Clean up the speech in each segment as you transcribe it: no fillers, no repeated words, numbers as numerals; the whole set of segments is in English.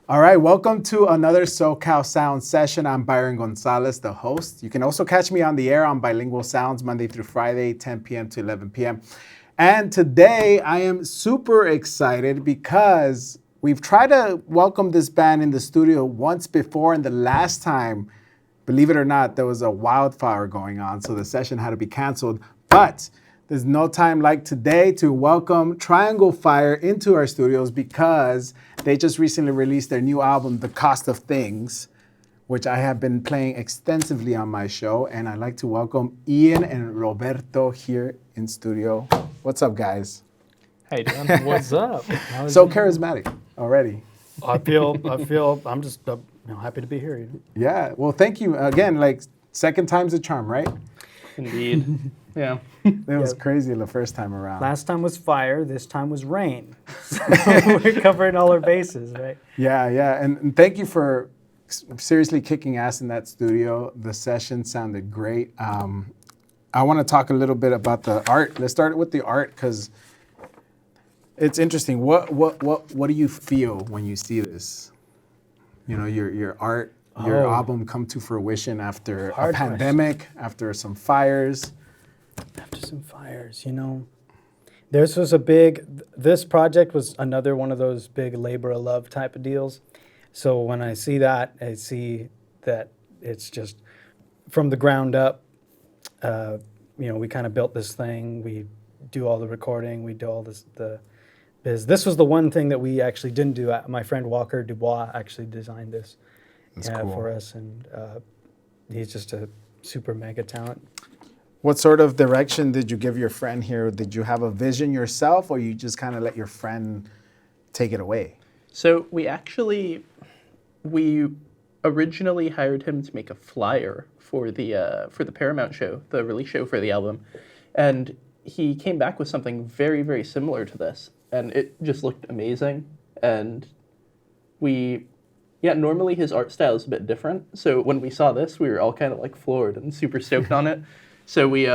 All right, welcome to another SoCal Sounds session. I'm Byron Gonzalez, the host. You can also catch me on the air on Bilingual Sounds Monday through Friday, 10 p.m. to 11 p.m. And today I am super excited because we've tried to welcome this band in the studio once before, and the last time, believe it or not, there was a wildfire going on, so the session had to be canceled. But there's no time like today to welcome Triangle Fire into our studios because they just recently released their new album, The Cost of Things, which I have been playing extensively on my show. And I'd like to welcome Ian and Roberto here in studio. What's up, guys? Hey, Dan. What's up? So charismatic already. I'm just happy to be here. You know? Yeah, well, thank you. Again, like, second time's a charm, right? Indeed. Yeah. It was crazy the first time around. Last time was fire, this time was rain. So we're covering all our bases, right? Yeah. And thank you for seriously kicking ass in that studio. The session sounded great. I want to talk a little bit about the art. Let's start with the art because it's interesting. What do you feel when you see this? You know, your art, your album come to fruition after a pandemic, after some fires. After some fires, you know. This project was another one of those big labor of love type of deals. So when I see that it's just from the ground up. We kind of built this thing. We do all the recording. We do all the biz. This was the one thing that we actually didn't do. My friend Walker Dubois actually designed this cool. For us, and he's just a super mega talent. What sort of direction did you give your friend here? Did you have a vision yourself, or you just kind of let your friend take it away? So we originally hired him to make a flyer for the Paramount show, the release show for the album, and he came back with something very, very similar to this, and it just looked amazing. And normally his art style is a bit different, so when we saw this, we were all kind of like floored and super stoked on it. So we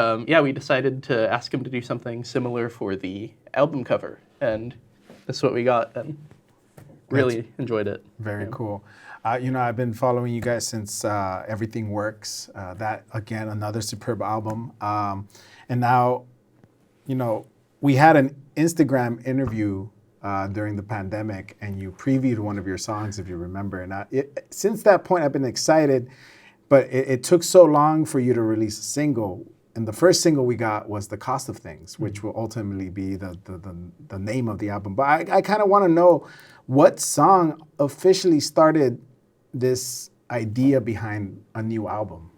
decided to ask him to do something similar for the album cover, and that's what we got, and really enjoyed it. Very cool. I've been following you guys since Everything Works. That, again, another superb album. And now, we had an Instagram interview during the pandemic, and you previewed one of your songs, if you remember. And since that point, I've been excited. But it took so long for you to release a single. And the first single we got was The Cost of Things, which will ultimately be the name of the album. But I kind of want to know what song officially started this idea behind a new album?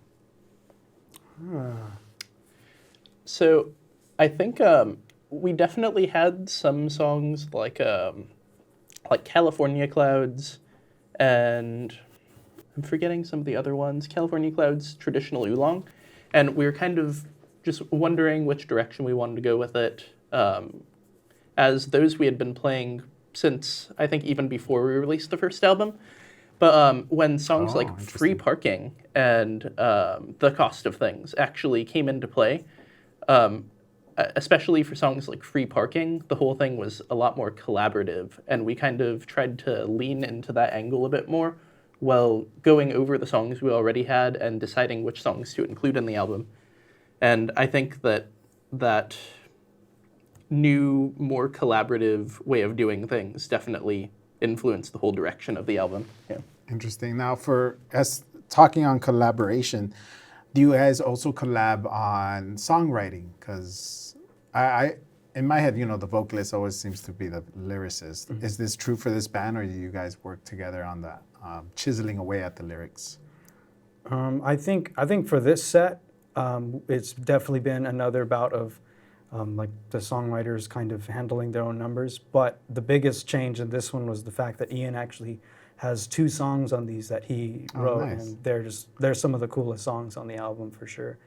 So I think we definitely had some songs like California Clouds, and I'm forgetting some of the other ones. California Clouds, Traditional Oolong. And we were kind of just wondering which direction we wanted to go with it, as those we had been playing since, I think, even before we released the first album. But when songs like Free Parking and The Cost of Things actually came into play, especially for songs like Free Parking, the whole thing was a lot more collaborative, and we kind of tried to lean into that angle a bit more, while going over the songs we already had and deciding which songs to include in the album. And I think that new, more collaborative way of doing things definitely influenced the whole direction of the album. Yeah. Interesting. Now, for us talking on collaboration, do you guys also collab on songwriting? Because I in my head, the vocalist always seems to be the lyricist. Mm-hmm. Is this true for this band, or do you guys work together on that, chiseling away at the lyrics? I think for this set, it's definitely been another bout of like the songwriters kind of handling their own numbers. But the biggest change in this one was the fact that Ian actually has 2 songs on these that he wrote, nice. And they're some of the coolest songs on the album for sure.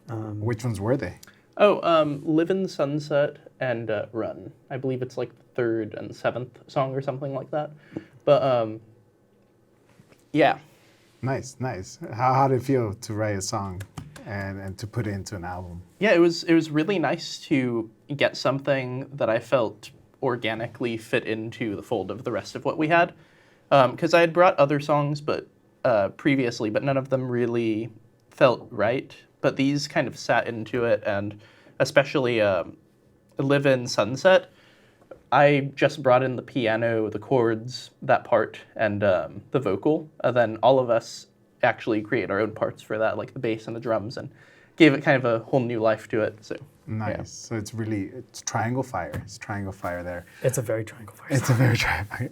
Which ones were they? Live in the Sunset and Run. I believe it's like the 3rd and 7th song or something like that. But yeah. Nice. How did it feel to write a song and to put it into an album? Yeah, it was really nice to get something that I felt organically fit into the fold of the rest of what we had. Because I had brought other songs, but previously, but none of them really felt right. But these kind of sat into it, and especially "Live in Sunset." I just brought in the piano, the chords, that part, and the vocal. And then all of us actually create our own parts for that, like the bass and the drums, and gave it kind of a whole new life to it. So Nice. yeah. So it's Triangle Fire. It's Triangle Fire there. It's a very Triangle Fire. It's a very Triangle Fire.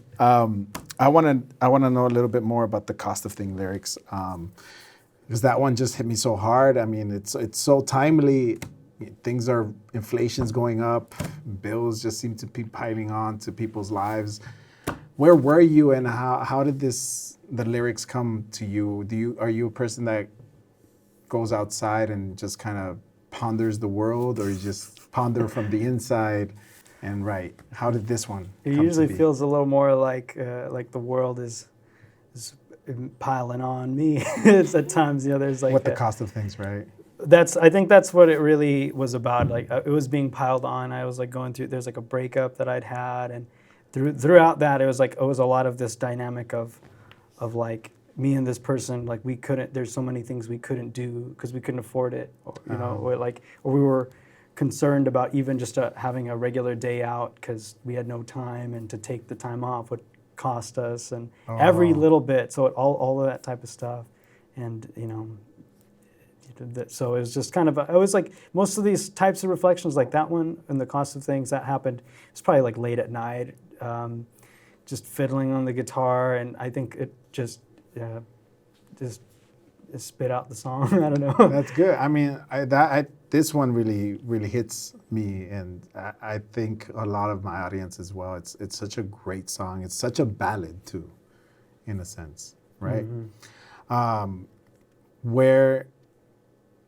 I wanna know a little bit more about the Cost of Thing lyrics, because that one just hit me so hard. I mean, it's so timely. Inflation's going up. Bills just seem to be piling on to people's lives. Where were you, and how did the lyrics come to you? Are you a person that goes outside and just kind of ponders the world, or you just ponder from the inside and write? How did this one It come usually to be? feels a little more like the world is piling on me. It's at times, there's like What the cost of things, right? I think that's what it really was about. Like it was being piled on. I was like going through. There's like a breakup that I'd had, and throughout that, it was a lot of this dynamic of like me and this person. Like we couldn't. There's so many things we couldn't do because we couldn't afford it. Or, or we were concerned about even just having a regular day out because we had no time, and to take the time off would cost us, and every little bit. So all of that type of stuff, and so it was just kind of, I was like, most of these types of reflections, like that one and the cost of things, that happened, it's probably like late at night, just fiddling on the guitar, and I think it just spit out the song. I don't know. That's good. I mean, this one really hits me, and I think a lot of my audience as well. It's such a great song. It's such a ballad too, in a sense, right? Mm-hmm.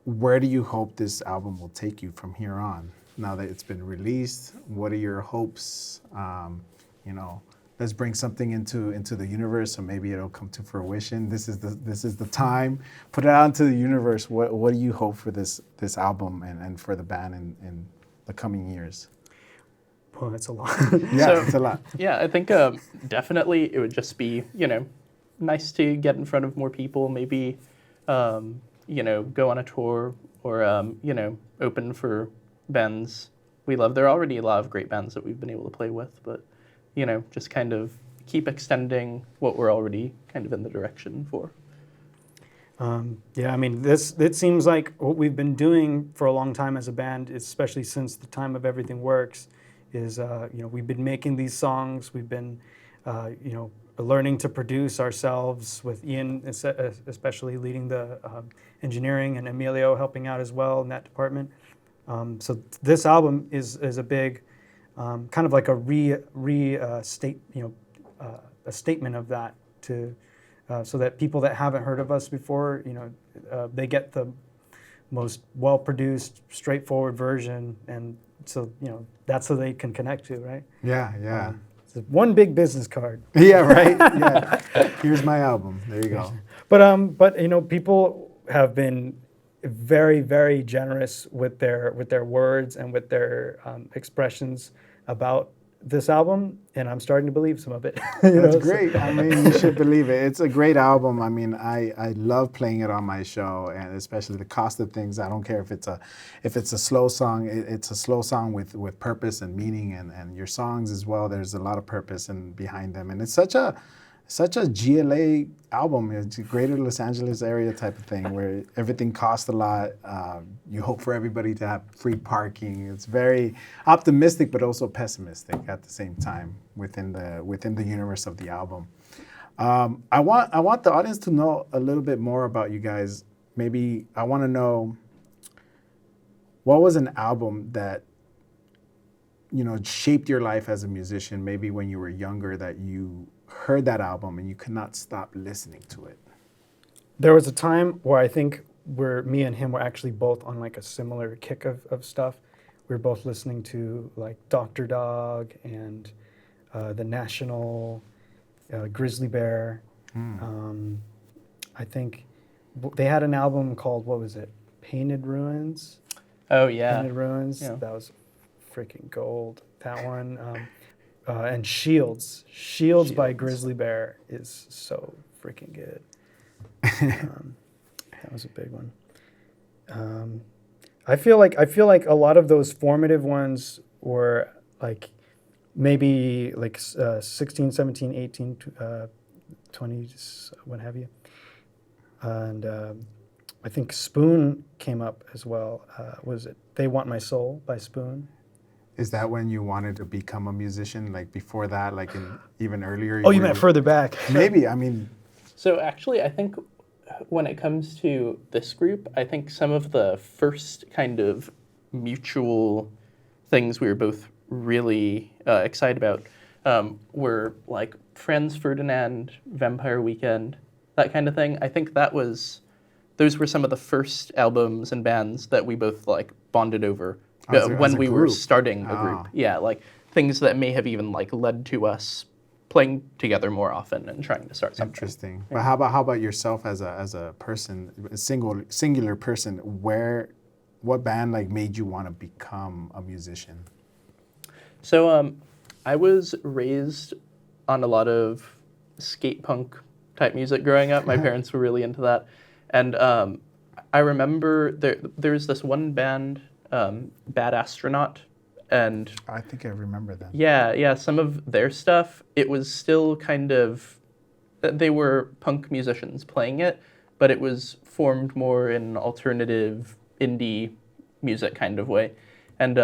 Where do you hope this album will take you from here on? Now that it's been released, what are your hopes? Let's bring something into the universe, so maybe it'll come to fruition. This is the time. Put it out into the universe. What do you hope for this album and for the band in the coming years? Well, it's a lot. Yeah, it's a lot. Yeah, I think definitely it would just be, nice to get in front of more people, maybe, go on a tour or, open for bands we love. There are already a lot of great bands that we've been able to play with, but, just kind of keep extending what we're already kind of in the direction for. Yeah, I mean, it seems like what we've been doing for a long time as a band, especially since the time of Everything Works, is, we've been making these songs. We've been, learning to produce ourselves, with Ian especially leading the engineering, and Emilio helping out as well in that department. So this album is a big kind of like a statement of that, to so that people that haven't heard of us before, they get the most well-produced, straightforward version, and so that's so they can connect to, right? Yeah. It's one big business card. Yeah, right. Yeah. Here's my album. There you go. But people have been very, very generous with their words and with their expressions about this album, and I'm starting to believe some of it. That's great. I mean, you should believe it. It's a great album. I mean, I love playing it on my show, and especially the cost of things. I don't care if it's a slow song. It's a slow song with purpose and meaning, and your songs as well. There's a lot of purpose behind them, and it's such a GLA album. It's a greater Los Angeles area type of thing, where everything costs a lot. You hope for everybody to have free parking. It's very optimistic, but also pessimistic at the same time within the universe of the album. I want the audience to know a little bit more about you guys. Maybe I want to know, what was an album that shaped your life as a musician, maybe when you were younger, that you heard that album and you could not stop listening to it? There was a time where I think me and him were actually both on like a similar kick of stuff. We were both listening to like Dr. Dog and The National, Grizzly Bear. I think they had an album called, what was it? Painted Ruins? Oh, yeah. Painted Ruins. Yeah. That was freaking gold, that one. and Shields by Grizzly Bear is so freaking good. That was a big one. I feel like a lot of those formative ones were like maybe like 16, 17, 18, 20, what have you. And I think Spoon came up as well. Was it They Want My Soul by Spoon? Is that when you wanted to become a musician? Like before that, like even earlier? Oh, you meant further back. Maybe, I mean. So actually, I think when it comes to this group, I think some of the first kind of mutual things we were both really excited about were like Franz Ferdinand, Vampire Weekend, that kind of thing. I think those were some of the first albums and bands that we both like bonded over when we were starting a group. Yeah, like things that may have even like led to us playing together more often and trying to start something. Interesting. But how about yourself as a person, a singular person? What band like made you want to become a musician? So I was raised on a lot of skate punk type music growing up. My parents were really into that. And I remember there's this one band, Bad Astronaut, and I think I remember them. Yeah, some of their stuff, it was still kind of, they were punk musicians playing it, but it was formed more in alternative indie music kind of way. And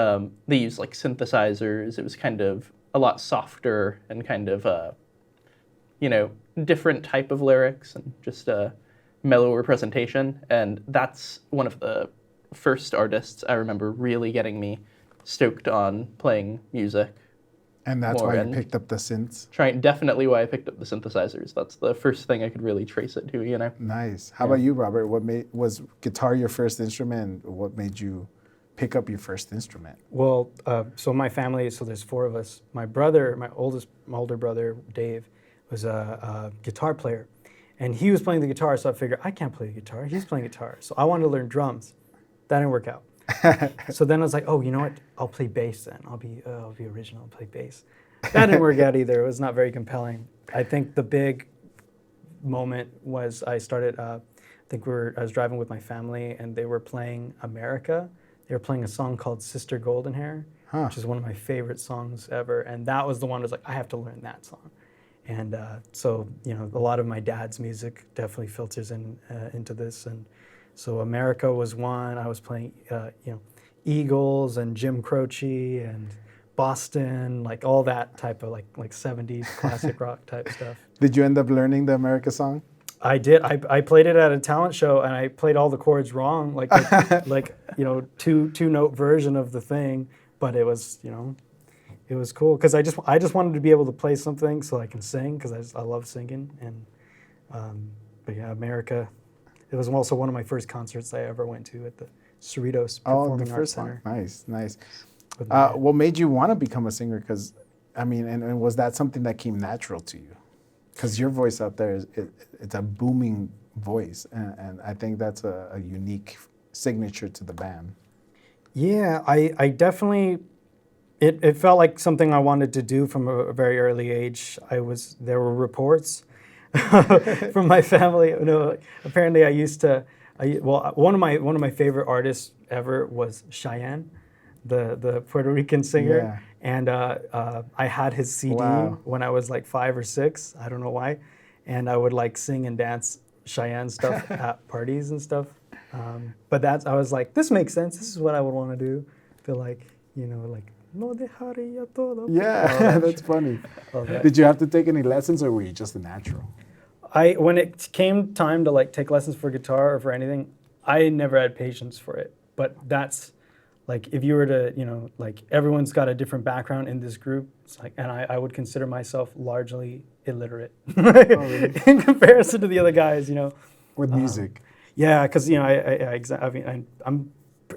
they used like synthesizers. It was kind of a lot softer and kind of, different type of lyrics and just a mellower presentation. And that's one of the first artists I remember really getting me stoked on playing music. And that's why you picked up the synths? Definitely why I picked up the synthesizers. That's the first thing I could really trace it to, Nice. How about you, Robert? Was guitar your first instrument? What made you pick up your first instrument? Well, so my family, so there's four of us. My older brother, Dave, was a guitar player. And he was playing the guitar, so I figured, I can't play the guitar. He's playing guitar. So I wanted to learn drums. That didn't work out. So then I was like, oh, you know what? I'll play bass then. I'll be original, I'll play bass. That didn't work out either. It was not very compelling. I think the big moment was I started, I was driving with my family and they were playing America. They were playing a song called Sister Golden Hair, which is one of my favorite songs ever. And that was the one I was like, I have to learn that song. And so, a lot of my dad's music definitely filters into this. And so America was one. I was playing, Eagles and Jim Croce and Boston, like all that type of like 70s classic rock type stuff. Did you end up learning the America song? I did. I played it at a talent show and I played all the chords wrong, like two note version of the thing. But it was, it was cool because I just wanted to be able to play something so I can sing because I love singing. And but yeah, America. It was also one of my first concerts I ever went to at the Cerritos Performing Arts Center. Nice. What made you want to become a singer? Because, and was that something that came natural to you? Because your voice out there, it's a booming voice. And I think that's a unique signature to the band. Yeah, I definitely, it felt like something I wanted to do from a very early age. There were reports from my family. Apparently one of my favorite artists ever was Cheyenne, the Puerto Rican singer. Yeah. And I had his CD when I was like 5 or 6. I don't know why. And I would like sing and dance Cheyenne stuff at parties and stuff. But I was like, this makes sense. This is what I would want to do. Feel like, no dejaría todo. Yeah, that's funny. Did you have to take any lessons or were you just a natural? When it came time to like take lessons for guitar or for anything, I never had patience for it. But that's like, if you were to, everyone's got a different background in this group. It's like, and I would consider myself largely illiterate in comparison to the other guys, With music. Yeah, because,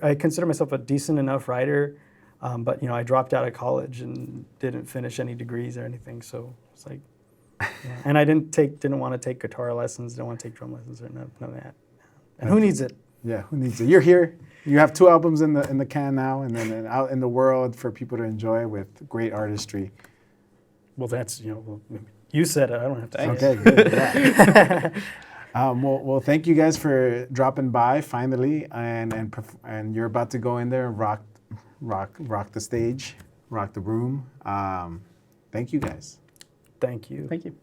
I consider myself a decent enough writer. But, I dropped out of college and didn't finish any degrees or anything. So it's like, yeah. And I didn't want to take guitar lessons, didn't want to take drum lessons or none of that. And who needs it? Yeah, who needs it? You're here. You have 2 albums in the can now and then out in the world for people to enjoy with great artistry. Well, that's, you said it. I don't have to say Okay, it. good. Yeah. Well, thank you guys for dropping by finally, and you're about to go in there and rock the stage, rock the room. Thank you guys. Thank you. Thank you.